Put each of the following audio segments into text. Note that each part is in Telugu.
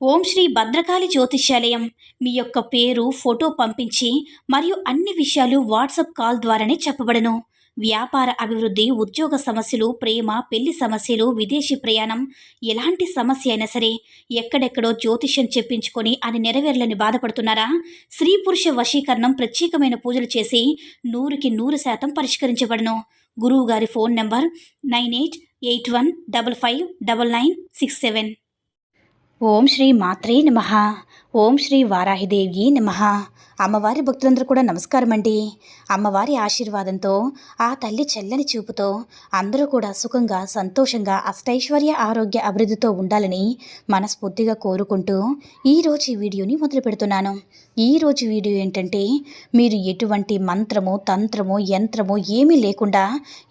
ఓం శ్రీ భద్రకాళి జ్యోతిష్యాలయం. మీ యొక్క పేరు, ఫోటో పంపించి మరియు అన్ని విషయాలు వాట్సాప్ కాల్ ద్వారానే చెప్పబడను. వ్యాపార అభివృద్ధి, ఉద్యోగ సమస్యలు, ప్రేమ, పెళ్లి సమస్యలు, విదేశీ ప్రయాణం, ఎలాంటి సమస్య అయినా సరే ఎక్కడెక్కడో జ్యోతిష్యం చెప్పించుకొని అది నెరవేర్లని బాధపడుతున్నారా? స్త్రీ పురుష వశీకరణం ప్రత్యేకమైన పూజలు చేసి 100% పరిష్కరించబడను. గురువు గారి ఫోన్ నంబర్ 9881559967. ఓం శ్రీ మాత్రే నమః. ఓం శ్రీ వారాహిదేవి నమః. అమ్మవారి భక్తులందరూ కూడా నమస్కారం అండి. అమ్మవారి ఆశీర్వాదంతో, ఆ తల్లి చల్లని చూపుతో అందరూ కూడా సుఖంగా, సంతోషంగా, అష్టైశ్వర్య, ఆరోగ్య, అభివృద్ధితో ఉండాలని మనస్ఫూర్తిగా కోరుకుంటూ ఈరోజు ఈ వీడియోని మొదలు పెడుతున్నాను. ఈరోజు వీడియో ఏంటంటే, మీరు ఎటువంటి మంత్రము, తంత్రము, యంత్రము ఏమీ లేకుండా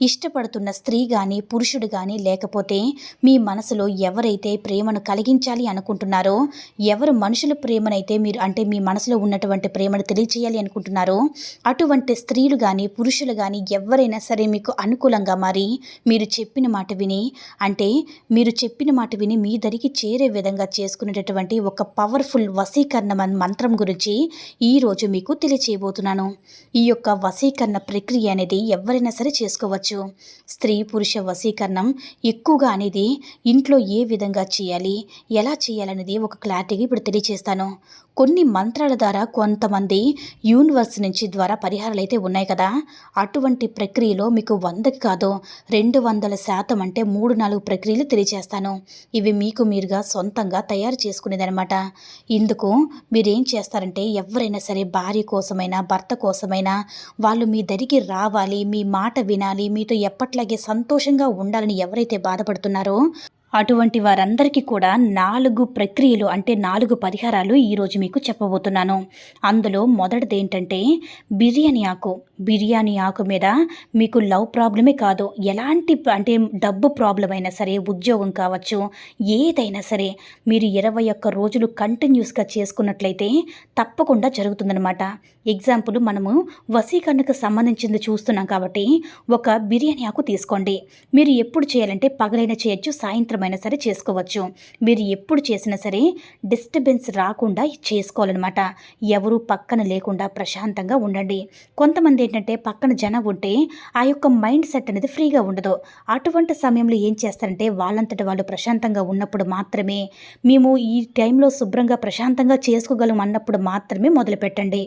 ఇష్టపడుతున్న స్త్రీ కానీ, పురుషుడు కానీ, లేకపోతే మీ మనసులో ఎవరైతే ప్రేమను కలిగించాలి అనుకుంటున్నారో, ఎవరు మనుషుల ప్రేమనైతే మీరు అంటే మీ మనసులో ఉన్నటువంటి ప్రేమను తెలియచేయాలి అనుకుంటున్నారో, అటువంటి స్త్రీలు కానీ, పురుషులు కానీ ఎవరైనా సరే మీకు అనుకూలంగా మారి మీరు చెప్పిన మాట విని, అంటే మీరు చెప్పిన మాట విని మీ దరికి చేరే విధంగా చేసుకునేటటువంటి ఒక పవర్ఫుల్ వశీకరణ మంత్రం గురించి ఈరోజు మీకు తెలియచేయబోతున్నాను. ఈ యొక్క వశీకరణ ప్రక్రియ అనేది ఎవరైనా సరే చేసుకోవచ్చు. స్త్రీ పురుష వశీకరణం ఎక్కువగా అనేది ఇంట్లో ఏ విధంగా చేయాలి, ఎలా చేయాలనేది ఒక క్లారిటీగా ఇప్పుడు తెలియచేస్తాను. కొన్ని మంత్రాల ద్వారా కొంతమంది యూనివర్స్ నుంచి ద్వారా పరిహారాలు అయితే ఉన్నాయి కదా, అటువంటి ప్రక్రియలో మీకు 100కి కాదు 200% అంటే 3-4 ప్రక్రియలు తెలియచేస్తాను. ఇవి మీకు మీరుగా సొంతంగా తయారు చేసుకునేదనమాట. ఇందుకు మీరేం చేస్తారంటే, ఎవరైనా సరే భార్య కోసమైనా, భర్త కోసమైనా వాళ్ళు మీ దరికి రావాలి, మీ మాట వినాలి, మీతో ఎప్పట్లాగే సంతోషంగా ఉండాలని ఎవరైతే బాధపడుతున్నారో అటువంటి వారందరికీ కూడా 4 ప్రక్రియలు అంటే 4 పరిహారాలు ఈరోజు మీకు చెప్పబోతున్నాను. అందులో మొదటిది ఏంటంటే బిర్యానీ ఆకు మీద మీకు లవ్ ప్రాబ్లమే కాదు, ఎలాంటి అంటే డబ్బు ప్రాబ్లం అయినా సరే, ఉద్యోగం కావచ్చు, ఏదైనా సరే మీరు 21 రోజులు కంటిన్యూస్గా చేసుకున్నట్లయితే తప్పకుండా జరుగుతుందనమాట. ఎగ్జాంపుల్, మనము వశీకరణకు సంబంధించింది చూస్తున్నాం కాబట్టి ఒక బిర్యానీ ఆకు తీసుకోండి. మీరు ఎప్పుడు చేయాలంటే పగలైనా చేయొచ్చు, సాయంత్రం అయినా సరే చేసుకోవచ్చు. మీరు ఎప్పుడు చేసినా సరే డిస్టర్బెన్స్ రాకుండా చేసుకోవాలన్నమాట. ఎవరు పక్కన లేకుండా ప్రశాంతంగా ఉండండి. కొంతమంది ఏంటంటే పక్కన జనం ఉంటే ఆ యొక్క మైండ్ సెట్ అనేది ఫ్రీగా ఉండదు. అటువంటి సమయంలో ఏం చేస్తారంటే వాళ్ళంతట వాళ్ళు ప్రశాంతంగా ఉన్నప్పుడు మాత్రమే, మేము ఈ టైంలో శుభ్రంగా ప్రశాంతంగా చేసుకోగలం అన్నప్పుడు మాత్రమే మొదలు పెట్టండి.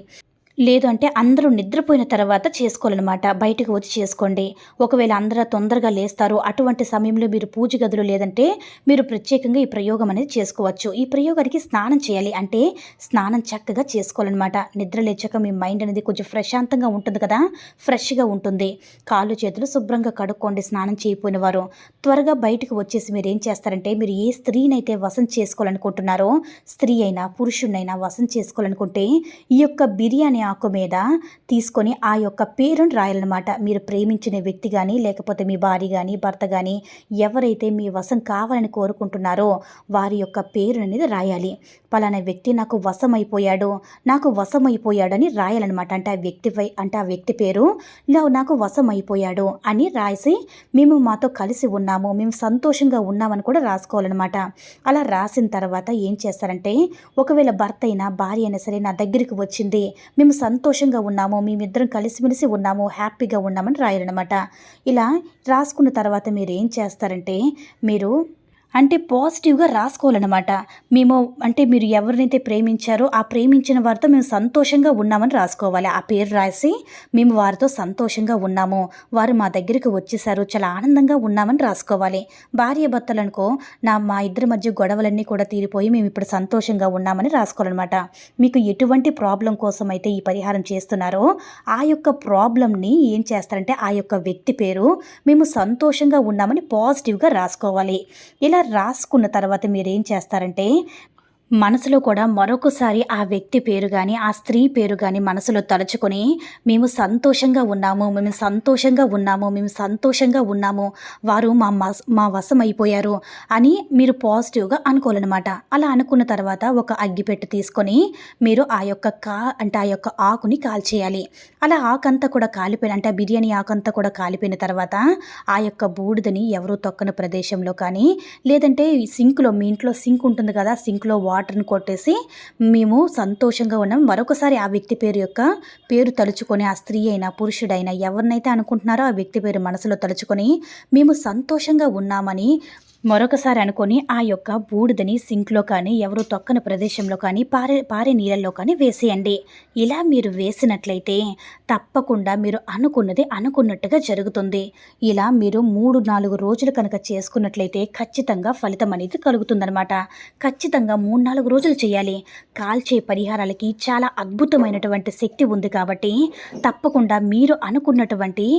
లేదు అంటే అందరూ నిద్రపోయిన తర్వాత చేసుకోవాలన్నమాట. బయటకు వచ్చి చేసుకోండి. ఒకవేళ అందరూ తొందరగా లేస్తారు, అటువంటి సమయంలో మీరు పూజ గదిలో లేదంటే మీరు ప్రత్యేకంగా ఈ ప్రయోగం అనేది చేసుకోవచ్చు. ఈ ప్రయోగానికి స్నానం చేయాలి, అంటే స్నానం చక్కగా చేసుకోవాలన్నమాట. నిద్ర లేచాక మీ మైండ్ అనేది కొంచెం ప్రశాంతంగా ఉంటుంది కదా, ఫ్రెష్గా ఉంటుంది. కాళ్ళు చేతులు శుభ్రంగా కడుక్కోండి. స్నానం చేయకపోయిన వారు త్వరగా బయటకు వచ్చేసి మీరు ఏం చేస్తారంటే, మీరు ఏ స్త్రీనైతే వశం చేసుకోవాలనుకుంటున్నారో, స్త్రీ అయినా పురుషుడినైనా వశం చేసుకోవాలనుకుంటే ఈ యొక్క బిర్యానీ ఆకు మీద తీసుకొని ఆ యొక్క పేరును రాయాలన్నమాట. మీరు ప్రేమించిన వ్యక్తి కానీ, లేకపోతే మీ భార్య కానీ, భర్త కానీ ఎవరైతే మీ వశం కావాలని కోరుకుంటున్నారో వారి యొక్క పేరు అనేది రాయాలి. పలానా వ్యక్తి నాకు వశమైపోయాడు, నాకు వశమైపోయాడని రాయాలన్నమాట. అంటే ఆ వ్యక్తి పేరు నాకు వశమైపోయాడు అని రాసి, మేము మాతో కలిసి ఉన్నాము, మేము సంతోషంగా ఉన్నామని కూడా రాసుకోవాలన్నమాట. అలా రాసిన తర్వాత ఏం చేస్తారంటే, ఒకవేళ భర్త అయినా భార్య అయినా సరే నా దగ్గరికి వచ్చింది, మేము సంతోషంగా ఉన్నాము, మేమిద్దరం కలిసిమెలిసి ఉన్నాము, హ్యాపీగా ఉన్నామని రాయాలన్నమాట. ఇలా రాసుకున్న తర్వాత మీరు ఏం చేస్తారంటే, మీరు అంటే పాజిటివ్గా రాసుకోవాలన్నమాట. మేము అంటే మీరు ఎవరినైతే ప్రేమించారో ఆ ప్రేమించిన వారితో మేము సంతోషంగా ఉన్నామని రాసుకోవాలి. ఆ పేరు రాసి మేము వారితో సంతోషంగా ఉన్నాము, వారు మా దగ్గరికి వచ్చేసారు, చాలా ఆనందంగా ఉన్నామని రాసుకోవాలి. భార్య భర్తలు అనుకో, మా ఇద్దరి మధ్య గొడవలన్నీ కూడా తీరిపోయి మేము ఇప్పుడు సంతోషంగా ఉన్నామని రాసుకోవాలన్నమాట. మీకు ఎటువంటి ప్రాబ్లం కోసం అయితే ఈ పరిహారం చేస్తున్నారో ఆ యొక్క ప్రాబ్లంని ఏం చేస్తారంటే, ఆ యొక్క వ్యక్తి పేరు మేము సంతోషంగా ఉన్నామని పాజిటివ్గా రాసుకోవాలి. ఇలా రాసుకున్న తర్వాత మీరు ఏం చేస్తారంటే, మనసులో కూడా మరొకసారి ఆ వ్యక్తి పేరు కానీ, ఆ స్త్రీ పేరు కానీ మనసులో తలుచుకొని, మేము సంతోషంగా ఉన్నాము, మేము సంతోషంగా ఉన్నాము, మేము సంతోషంగా ఉన్నాము, వారు మా వశం అయిపోయారు అని మీరు పాజిటివ్గా అనుకోవాలన్నమాట. అలా అనుకున్న తర్వాత ఒక అగ్గిపెట్టె తీసుకొని మీరు ఆ యొక్క ఆ యొక్క ఆకుని కాల్చేయాలి. అలా ఆకంతా కూడా కాలిపోయిన, అంటే బిర్యానీ ఆకంతా కూడా కాలిపోయిన తర్వాత ఆ యొక్క బూడిదని ఎవరు తొక్కని ప్రదేశంలో కానీ, లేదంటే సింక్లో, మీ ఇంట్లో సింక్ ఉంటుంది కదా, సింక్లో వాటర్ని కొట్టేసి మేము సంతోషంగా ఉన్నాం, మరొకసారి ఆ వ్యక్తి పేరు తలుచుకొని, ఆ స్త్రీ అయినా పురుషుడైనా ఎవరినైతే అనుకుంటున్నారో ఆ వ్యక్తి పేరు మనసులో తలుచుకొని మేము సంతోషంగా ఉన్నామని మరొకసారి అనుకొని ఆ యొక్క బూడిదని సింక్లో కానీ ఎవరు తొక్కని ప్రదేశంలో కానీ పారే నీళ్ళల్లో కానీ వేసేయండి. ఇలా మీరు వేసినట్లయితే తప్పకుండా మీరు అనుకున్నది అనుకున్నట్టుగా జరుగుతుంది. ఇలా మీరు 3-4 రోజులు కనుక చేసుకున్నట్లయితే ఖచ్చితంగా ఫలితం అనేది కలుగుతుందనమాట. ఖచ్చితంగా 3-4 రోజులు చేయాలి. కాల్చే పరిహారాలకి చాలా అద్భుతమైనటువంటి శక్తి ఉంది కాబట్టి తప్పకుండా మీరు అనుకున్నటువంటి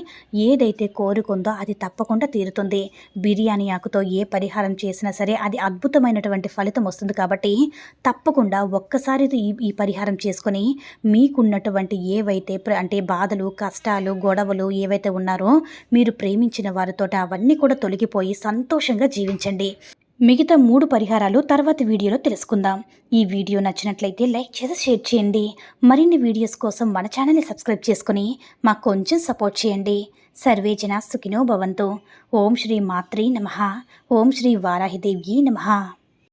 ఏదైతే కోరుకుందో అది తప్పకుండా తీరుతుంది. బిర్యానీ ఆకుతో ఏ పరిహారం చేసినా సరే అది అద్భుతమైనటువంటి ఫలితం వస్తుంది కాబట్టి తప్పకుండా ఒక్కసారి ఈ పరిహారం చేసుకొని మీకున్నటువంటి ఏవైతే అంటే బాధలు, కష్టాలు, గొడవలు ఏవైతే ఉన్నారో మీరు ప్రేమించిన వారితోటి అవన్నీ కూడా తొలగిపోయి సంతోషంగా జీవించండి. మిగతా 3 పరిహారాలు తర్వాతి వీడియోలో తెలుసుకుందాం. ఈ వీడియో నచ్చినట్లయితే లైక్ చేసి షేర్ చేయండి. మరిన్ని వీడియోస్ కోసం మన ఛానల్ని సబ్స్క్రైబ్ చేసుకుని మాకు కొంచెం సపోర్ట్ చేయండి. సర్వే జనా సుఖినో భవంతు. ఓం శ్రీ మాత్రే నమః. ఓం శ్రీ వారాహిదేవ్యై నమః.